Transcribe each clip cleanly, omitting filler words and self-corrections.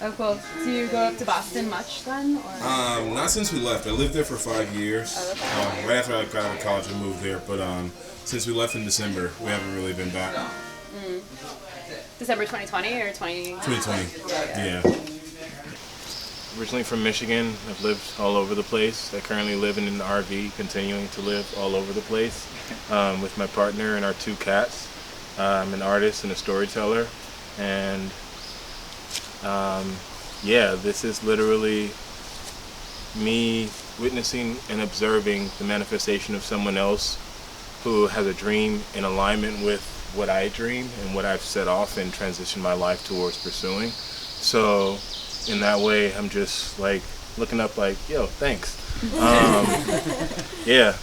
Oh, cool. Do you go up to Boston much then? Or? Not since we left. I lived there for 5 years. Right after I got out of college, I moved there. But since we left in December, we haven't really been back. December 2020 or 2020. Yeah. Originally from Michigan. I've lived all over the place. I currently live in an RV, continuing to live all over the place with my partner and our 2 cats. I'm an artist and a storyteller. And yeah, this is literally me witnessing and observing the manifestation of someone else who has a dream in alignment with what I dream and what I've set off and transitioned my life towards pursuing. So in that way, I'm just like looking up like, yo, thanks. Yeah,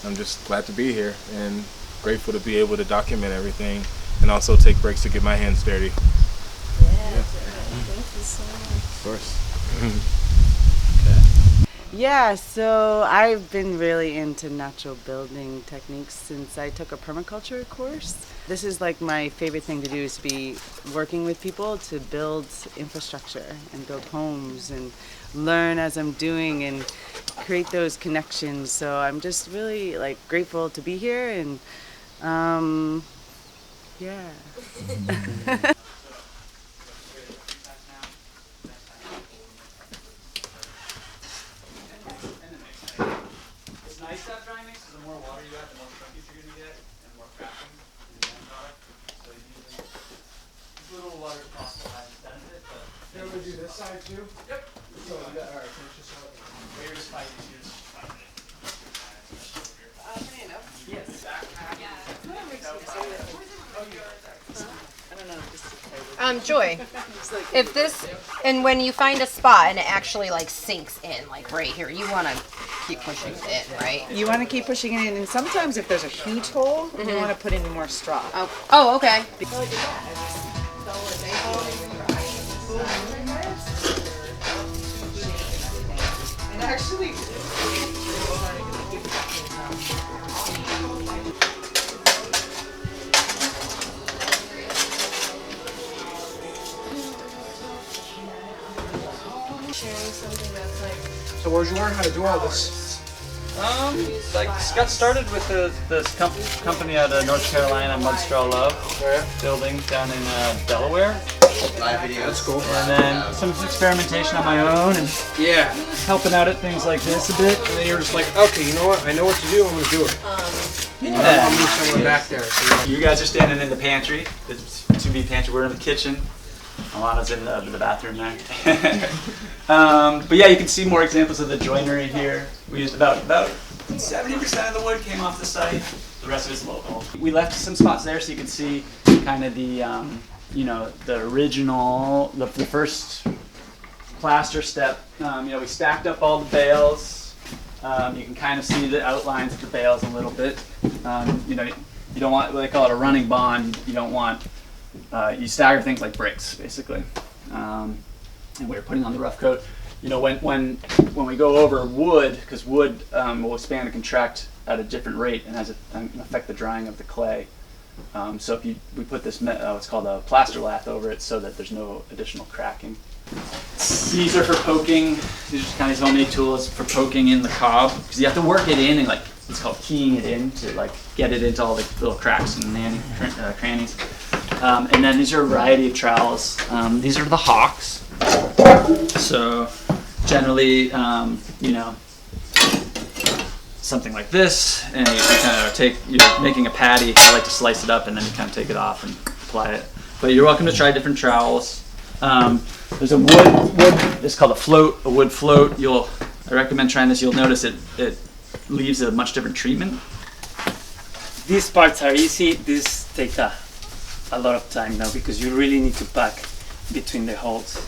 I'm just glad to be here and grateful to be able to document everything and also take breaks to get my hands dirty. Yeah. Thank you so much. Of course. Yeah, so I've been really into natural building techniques since I took a permaculture course. This is like my favorite thing to do, is to be working with people to build infrastructure and build homes and learn as I'm doing and create those connections. So I'm just really like grateful to be here and yeah. Do this side too? Yep. So we got our apprenticeship. Where's fighting? Yes. Joy, if this, and when you find a spot and it actually like sinks in, like right here, you want to keep pushing it in, right? You want to keep pushing it in, and sometimes if there's a huge hole, you want to put in more straw. Oh, okay. And actually, So where'd you learn how to do all this? Like got started with this company out of North Carolina, MudStrawLove, building down in Delaware. That's cool. And then some experimentation on my own and helping out at things like this a bit. And then you're just like, okay, you know what? I know what to do. I'm gonna do it. I'll move someone back there. So You guys are standing in the pantry. It's to-be pantry. We're in the kitchen. Alana's in the bathroom there. But yeah, you can see more examples of the joinery here. We used about 70% of the wood came off the site. The rest of it's local. We left some spots there so you can see kind of the the original, the first plaster step. We stacked up all the bales. You can kind of see the outlines of the bales a little bit. You don't want, what they call it, a running bond. You don't want, you stagger things like bricks, basically. And we were putting on the rough coat. When we go over wood, because wood will expand and contract at a different rate and has an affect the drying of the clay. So if we put this, what's called a plaster lath over it so that there's no additional cracking. These are for poking. These are kind of homemade tools for poking in the cob, because you have to work it in and like, it's called keying it in to like get it into all the little cracks and crannies. And then these are a variety of trowels. These are the hawks. So generally, something like this, and you kind of you're making a patty. I like to slice it up and then you kind of take it off and apply it. But you're welcome to try different trowels. There's a wood, it's called a wood float. I recommend trying this. You'll notice it leaves a much different treatment. These parts are easy. This takes a lot of time now because you really need to pack between the holes.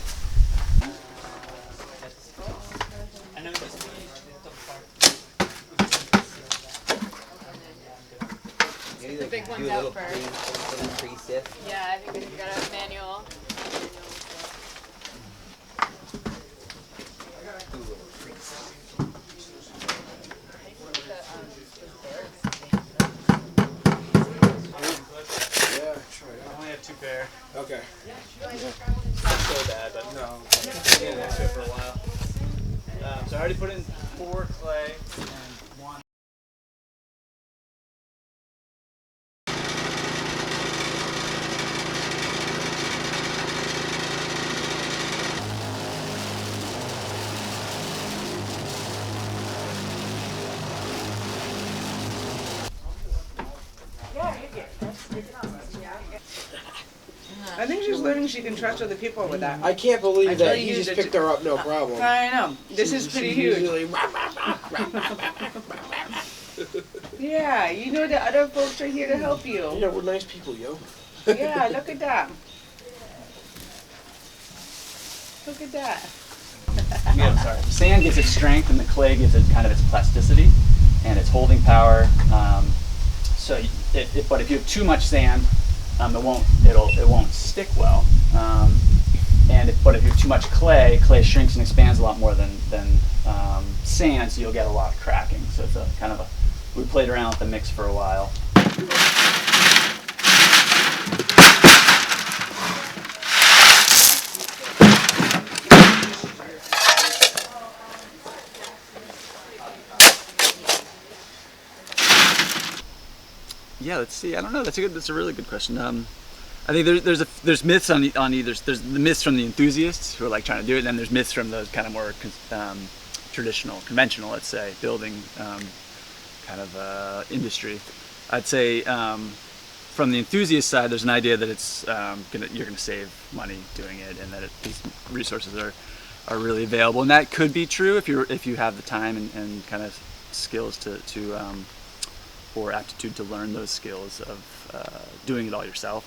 The big one's out first. Yeah, I think we've got a manual. get 2 pair. Okay. Not so bad, but No. I'll get into it for a while. So I already put in 4 clay and 1. I think she's learning she can trust other people with that. I can't believe that really he used just it picked her up, no problem. I know. This is pretty huge. Usually, Yeah, you know the other folks are here to help you. yeah, we're nice people, yo. Yeah, look at that. Look at that. Yeah, sorry. Sand gives it strength, and the clay gives it kind of its plasticity and its holding power. But if you have too much sand, it won't stick well. But if you have too much clay, clay shrinks and expands a lot more than sand, so you'll get a lot of cracking. So it's a kind of we played around with the mix for a while. Yeah, let's see. I don't know. That's a really good question. I think there's myths on either. There's the myths from the enthusiasts who are like trying to do it, and then there's myths from the kind of more traditional, conventional, let's say, building kind of industry. I'd say from the enthusiast side, there's an idea that it's you're gonna save money doing it, and that these resources are really available, and that could be true if you have the time and kind of skills or aptitude to learn those skills of doing it all yourself.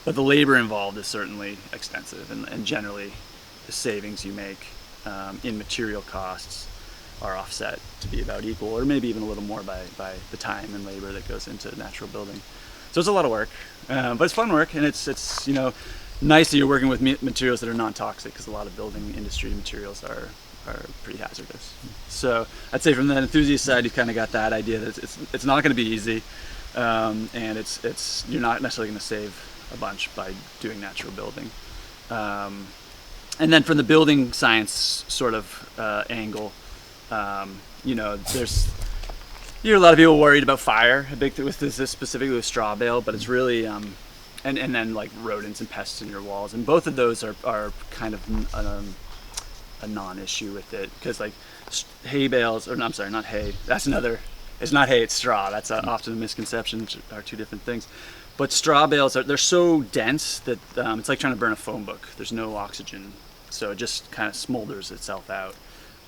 But the labor involved is certainly extensive, and generally the savings you make in material costs are offset to be about equal, or maybe even a little more by the time and labor that goes into natural building. So it's a lot of work, but it's fun work, and it's nice that you're working with materials that are non-toxic, because a lot of building industry materials are pretty hazardous. So I'd say from the enthusiast side, you've kind of got that idea that it's not going to be easy, and you're not necessarily going to save a bunch by doing natural building. And then from the building science sort of angle, there's a lot of people worried about fire, a big thing with this specifically with straw bale, but it's really and then like rodents and pests in your walls, and both of those are kind of a non-issue with it, because like hay bales, or no, I'm sorry, not hay. That's another. It's not hay, it's straw. That's often a misconception, which are two different things. But straw bales they're so dense that it's like trying to burn a phone book. There's no oxygen, so it just kind of smolders itself out.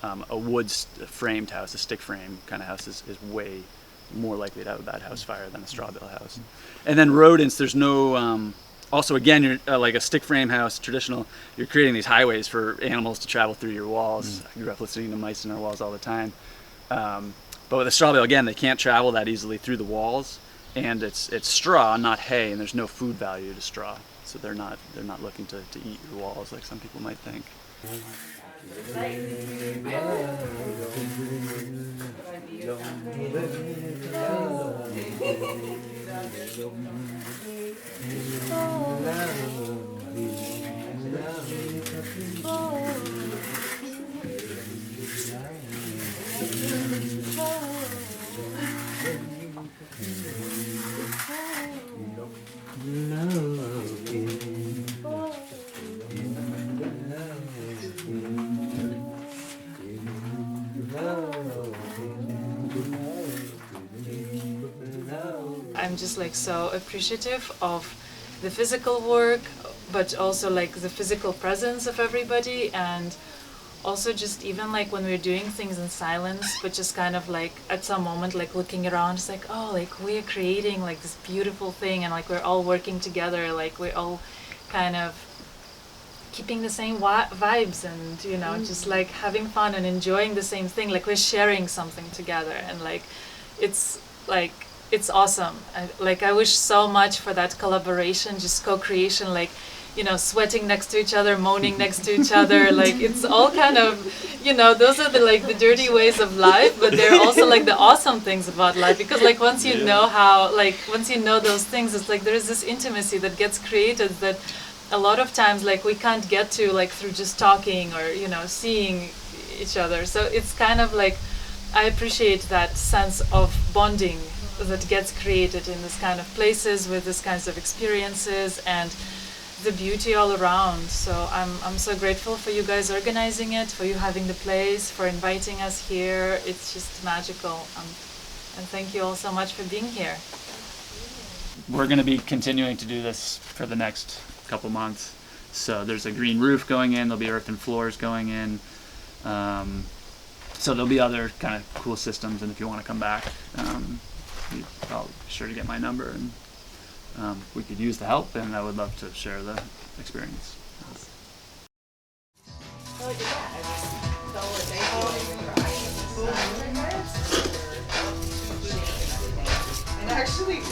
A wood framed house, a stick frame kind of house is way more likely to have a bad house fire than a straw bale house. And then rodents, there's no. Also, again, you're like a stick frame house, traditional. You're creating these highways for animals to travel through your walls. I grew up listening to mice in our walls all the time. But with a straw bale, again, they can't travel that easily through the walls, and it's straw, not hay, and there's no food value to straw. So they're not looking to eat your walls like some people might think. I'm just like so appreciative of the physical work, but also like the physical presence of everybody, and also just even like when we're doing things in silence, but just kind of like at some moment like looking around, it's like, oh, like we're creating like this beautiful thing, and like we're all working together, like we're all kind of keeping the same vibes, and just like having fun and enjoying the same thing, like we're sharing something together, and like it's like it's awesome. I wish so much for that collaboration, just co-creation, like, you know, sweating next to each other, moaning next to each other. Like, it's all kind of, you know, those are the dirty ways of life, but they're also like the awesome things about life, because like once you know how, like once you know those things, it's like there's this intimacy that gets created that a lot of times like we can't get to like through just talking or, you know, seeing each other. So it's kind of like, I appreciate that sense of bonding that gets created in this kind of places with these kinds of experiences and the beauty all around. So I'm so grateful for you guys organizing it, for you having the place, for inviting us here. It's just magical. And thank you all so much for being here. We're going to be continuing to do this for the next couple months. So there's a green roof going in, there'll be earthen floors going in. So there'll be other kind of cool systems, and if you want to come back, I'll be sure to get my number, and we could use the help, and I would love to share the experience. And actually,